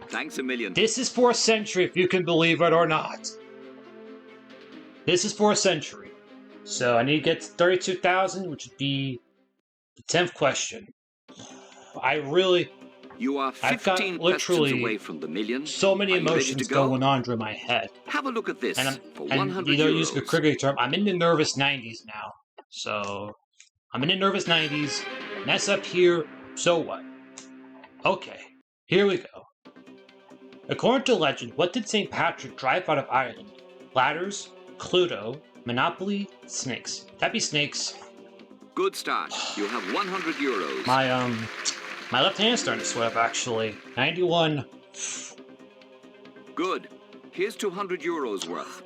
Thanks a million. This is for a century, if you can believe it or not. This is for a century. So I need to get to 32,000, which would be the 10th question. You are 15 I've got questions away from the million. So many emotions going on through my head. Have a look at this. And for 100 you know, euros. use the cricket term, I'm in the nervous 90s now. So I'm in the nervous 90s. Mess up here, so what? Okay, here we go. According to legend, what did St. Patrick drive out of Ireland? Ladders, Cluedo, Monopoly, snakes. That'd be snakes. Good start. You have 100 euros. My left hand's starting to sweat up, actually. 91. Good. Here's 200 euros worth.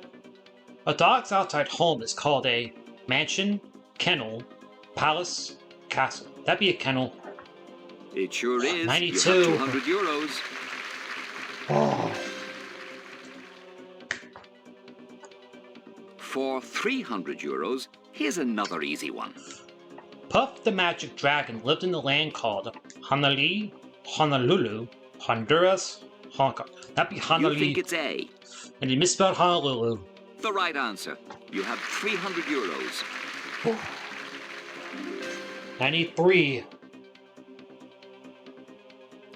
A dog's outside home is called a mansion, kennel, palace, castle. That'd be a kennel. It sure is. 92. You have 200 euros. Oh. For 300 euros, here's another easy one. Puff the Magic Dragon lived in the land called Honolulu, Honduras, Hong Kong. That'd be Honolulu. You think it's A. And you misspelled Honolulu. The right answer. You have 300 euros. 93.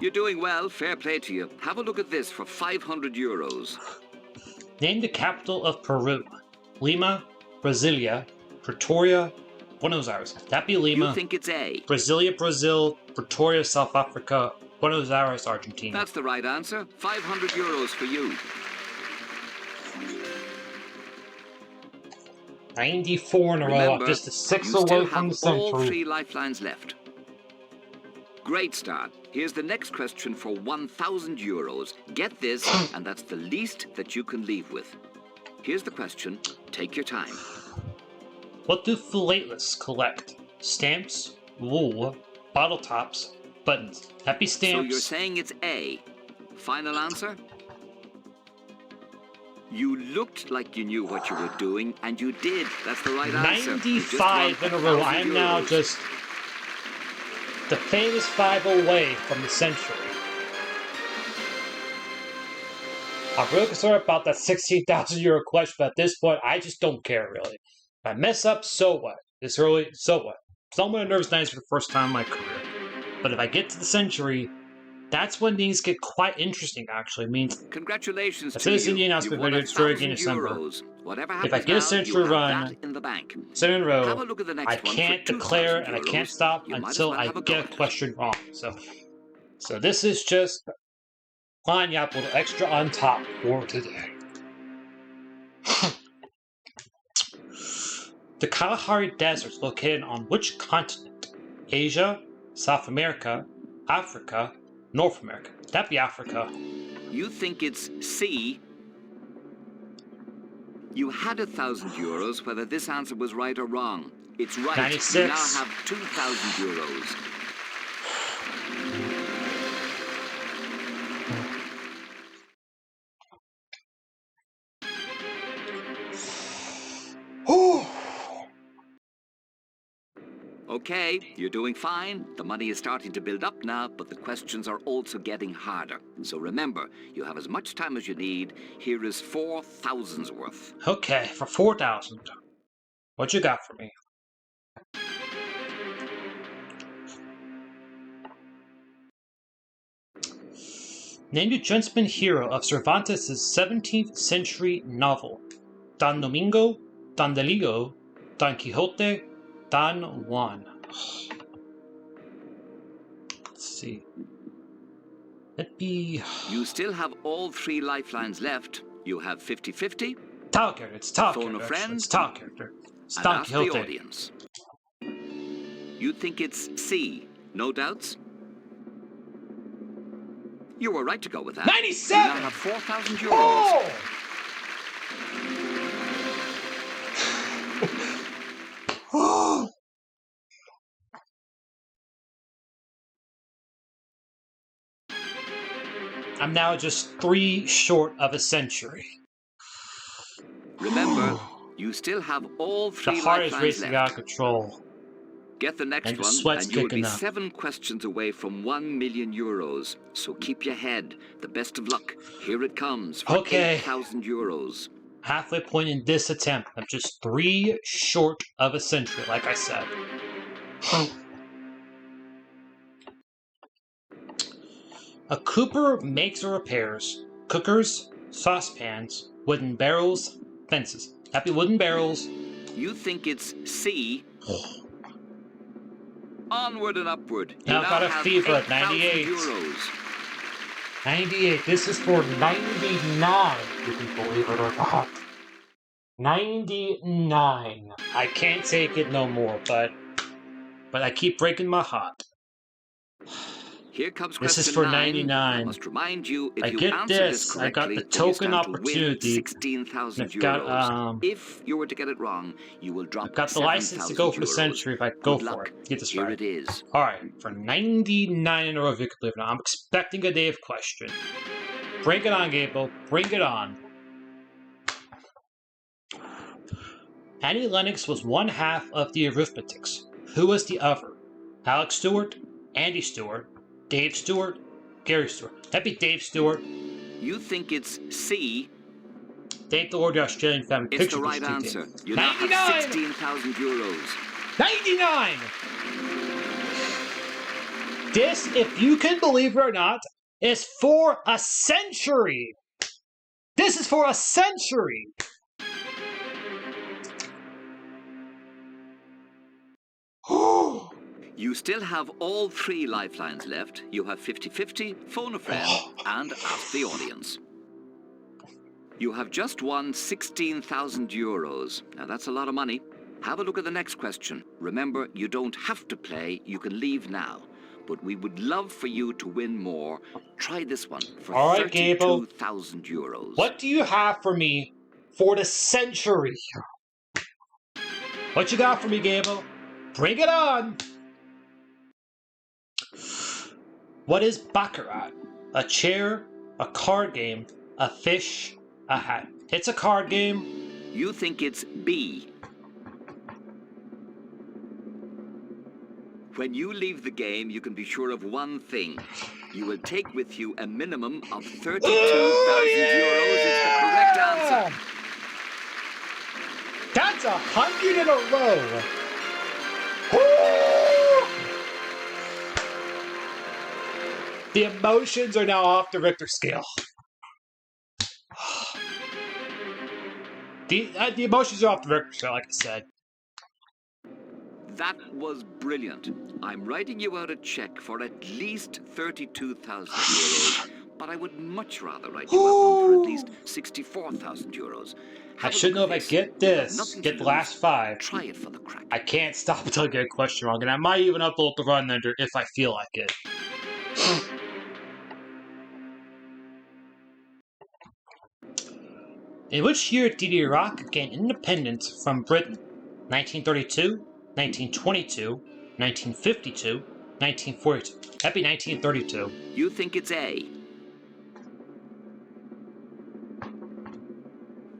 You're doing well. Fair play to you. Have a look at this for 500 euros. Name the capital of Peru. Lima, Brasilia, Pretoria, Buenos Aires. That'd be Lima. You think it's A. Brasilia, Brazil, Pretoria, South Africa, Buenos Aires, Argentina. That's the right answer. 500 euros for you. 94 in a row, just a 6 away from the century. You still have all 3 lifelines left. Great start. Here's the next question for 1,000 euros. Get this, and that's the least that you can leave with. Here's the question. Take your time. What do philatelists collect? Stamps, wool, bottle tops, buttons. That'd be stamps. So you're saying it's A. Final answer? You looked like you knew what you were doing, and you did. That's the right answer. 95 in a row. I am now just the famous 5 away from the century. I'm really concerned about that 16,000 euro question, but at this point, I just don't care, really. If I mess up, so what? This early, so what? So I'm going to nervous 90s for the first time in my career. But if I get to the century, that's when things get quite interesting, actually. It means, congratulations to you. The announcement video during in December. If I get a century run, 7 in a row, I can't declare and I can't stop until I get a question wrong. So this is just Klein up a little extra on top for today. The Kalahari Desert is located on which continent? Asia, South America, Africa, North America. That'd be Africa. You think it's C. You had 1,000 euros whether this answer was right or wrong. It's right. 96. You now have 2,000 euros. Okay, you're doing fine. The money is starting to build up now, but the questions are also getting harder. So remember, you have as much time as you need. Here is 4,000's worth. Okay, for 4,000. What you got for me? Name the gentleman hero of Cervantes' 17th century novel. Don Domingo, Don Deligo, Don Quixote, Don Juan. Let's see. That'd be... You still have all 3 lifelines left. You have 50-50. Tile character. It's tile character. Phone a friend. It's tile character. It's and Don ask Quixote. The audience. You think it's C. No doubts? You were right to go with that. 97! You now have 4,000 euros. Oh! Oh! I'm now just 3 short of a century. Remember, you still have all 3 the heart is lifelines racing left. out of control. Get the next And the one, sweat's and you will be kicking up. 7 questions away from €1,000,000. So keep your head. The best of luck. Here it comes for Okay. €8,000. Halfway point in this attempt. I'm just 3 short of a century, like I said. A cooper makes or repairs cookers, saucepans, wooden barrels, fences. Happy wooden barrels. You think it's C? Onward and upward. You Now now got a have fever at 8,000 98. euros. 98. This is for 99, if you believe it or not. 99. I can't take it no more, but I keep breaking my heart. Here comes This question is for 9. 99. I must remind you, if I you get answer this this. I got correctly, the then you token stand to win opportunity. 16,000 I've got, euros. If you were to get it wrong, you will drop I've got the license to 7,000 go for the euros. century if I go Good for luck. it. Get this Here right. it is. Alright, for 99 in a row, if you can believe it or not. I'm expecting a Dave question. Bring it on, Gable. Bring it on. Annie Lennox was one half of the Arithmetics. Who was the other? Alex Stewart, Andy Stewart, Dave Stewart, Gary Stewart. That'd be Dave Stewart. You think it's C? Dave the Lord, the Australian family It's picture. the right answer. You now have 99! 16,000 euros. 99! This, if you can believe it or not, is for a century. This is for a century. You still have all 3 lifelines left. You have 50-50, phone a friend, and ask the audience. You have just won 16,000 euros. Now that's a lot of money. Have a look at the next question. Remember, you don't have to play. You can leave now. But we would love for you to win more. Try this one for All right, Gable. 32,000 euros. What do you have for me for the century? What you got for me, Gable? Bring it on! What is Baccarat? A chair, a card game, a fish, a hat. It's a card game. You think it's B. When you leave the game, you can be sure of one thing. You will take with you a minimum of 32,000 euros. It's the correct answer. That's 100 in a row. The emotions are now off the Richter scale. The emotions are off the Richter scale, like I said. That was brilliant. I'm writing you out a check for at least 32,000 euros, but I would much rather write you out one for at least 64,000 euros. I should know if I get this, get the last 5. Try it for the crack. I can't stop until I get a question wrong, and I might even upload the run under if I feel like it. In which year did Iraq gain independence from Britain? 1932, 1922, 1952, 1942. That'd be 1932. You think it's A.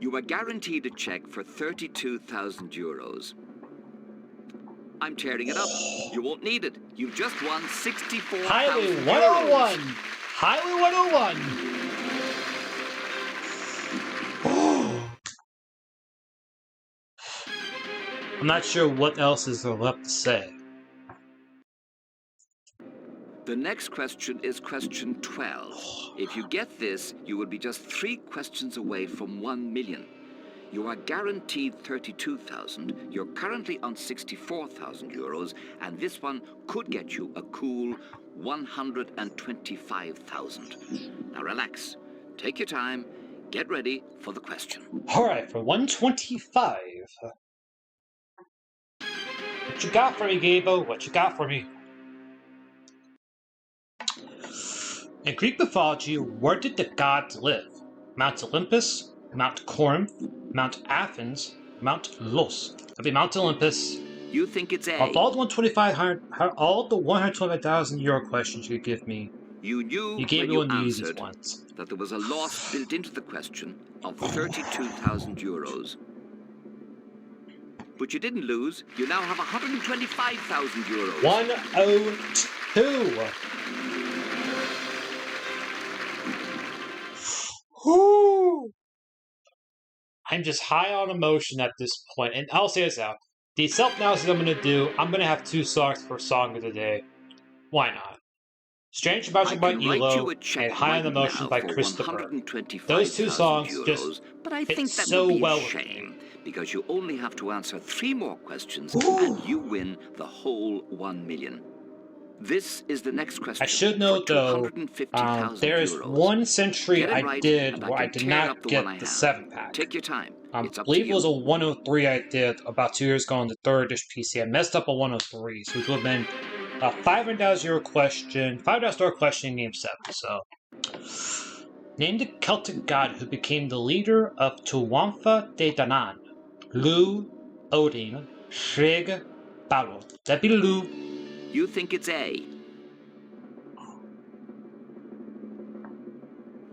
You are guaranteed a check for 32,000 euros. I'm tearing it up. You won't need it. You've just won 64,000 Highway euros. 101! Highway 101! I'm not sure what else is left to say. The next question is question 12. If you get this, you will be just 3 questions away from 1 million. You are guaranteed 32,000. You're currently on 64,000 euros, and this one could get you a cool 125,000. Now relax, take your time, get ready for the question. Alright, for 125. What you got for me, Gabo? What you got for me? In Greek mythology, where did the gods live? Mount Olympus, Mount Corinth, Mount Athens, Mount Los. That'd be Mount Olympus. You think it's A. Of all the 125,000 euro questions you give me, You knew you gave when me you one of the easiest answered ones. that there was a loss built into the question of 32,000 euros. But you didn't lose. You now have 125,000 euros. 102. Whoo! I'm just high on emotion at this point. And I'll say this out. The self-analysis I'm going to do, I'm going to have 2 songs for Song of the Day. Why not? Strange About by ELO and High on Emotion by Christopher. Those 2 songs just but I fit think that so would be well a with shame, me. because you only have to answer 3 more questions Ooh. and you win the whole 1 million. This is the next question. I should note though, there is one century I did where I did not get the 7-pack. Take your time. I believe it was a 103 I did about 2 years ago on the 3rd edition PC. I messed up a 103, so it would have been a 500,000 euro question, $5 question in Game 7. So, name the Celtic god who became the leader of Tuatha De Danann. Lugh, Odin, Frigg, Balor. That'd be Lugh. You think it's A.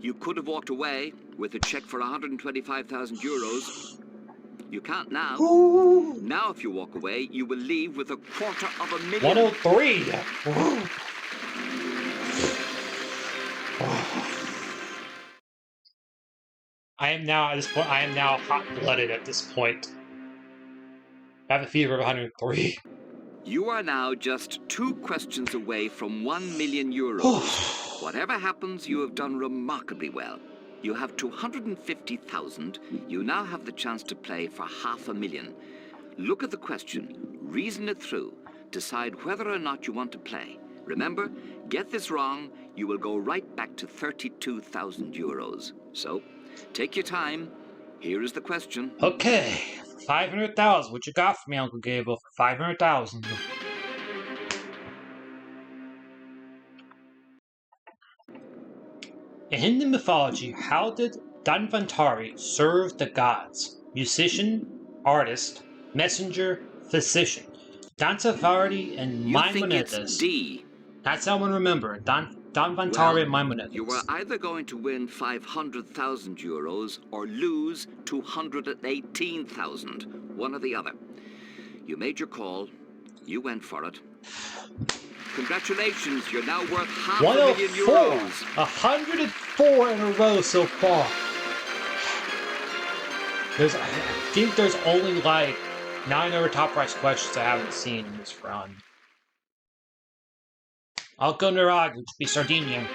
You could have walked away with a check for 125,000 euros. You can't now. Ooh. Now if you walk away, you will leave with 250,000. 103! I am now, at this point, I am now hot-blooded at this point. I have a fever of 103. You are now just 2 questions away from 1 million euros. Whatever happens, you have done remarkably well. You have 250,000. You now have the chance to play for 500,000. Look at the question, reason it through, decide whether or not you want to play. Remember, get this wrong, you will go right back to 32,000 euros. So, take your time. Here is the question. Okay, 500,000. What you got for me, Uncle Gable, for 500,000? In Hindu mythology, how did Dhanvantari serve the gods? Musician, artist, messenger, physician. Dhanvantari and Maimonides. You think it's D. That's how I'm going to remember it. Dhanvantari and Maimonides. You are either going to win 500,000 euros or lose 218,000. One or the other. You made your call. You went for it. Congratulations, you're now worth 500,000 euros. 104 in a row so far. I think there's only like 9 other top price questions I haven't seen in this run. I'll go Nirag, which would be Sardinia.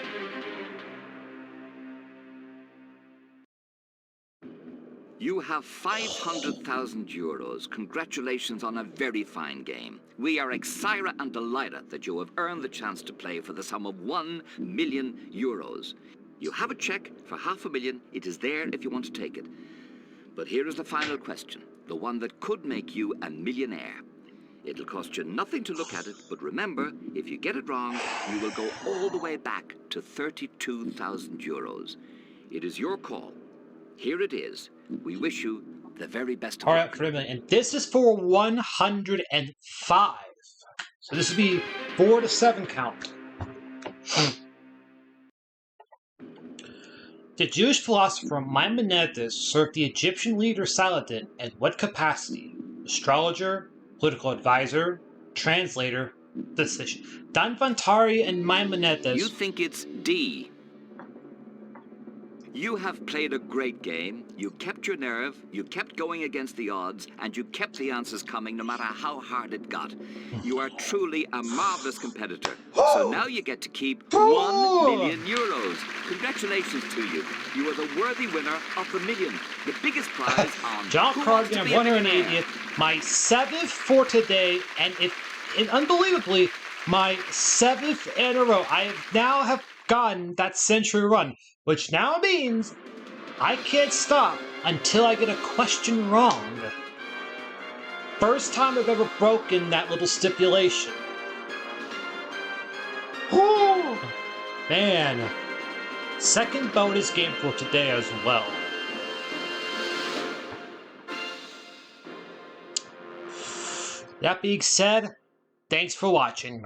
You have 500,000 euros. Congratulations on a very fine game. We are excited and delighted that you have earned the chance to play for the sum of 1 million euros. You have a check for 500,000. It is there if you want to take it. But here is the final question, the one that could make you a millionaire. It'll cost you nothing to look at it, but remember, if you get it wrong, you will go all the way back to 32,000 euros. It is your call. Here it is. We wish you the very best of luck. Alright, and this is for 105. So this would be 4 to 7 count. The Jewish philosopher Maimonides served the Egyptian leader Saladin in what capacity? Astrologer, political advisor, translator, physician. Dhanvantari and Maimonides. You think it's D. You have played a great game. You kept your nerve, you kept going against the odds, and you kept the answers coming no matter how hard it got. You are truly a marvelous competitor. So now you get to keep 1 million euros. Congratulations to you. You are the worthy winner of the million. The biggest prize on John Carpenter, 180th, my 7th for today, and unbelievably, my 7th in a row. I now have gotten that century run, which now means I can't stop until I get a question wrong. First time I've ever broken that little stipulation. Whew. Man. Second bonus game for today as well. That being said, thanks for watching.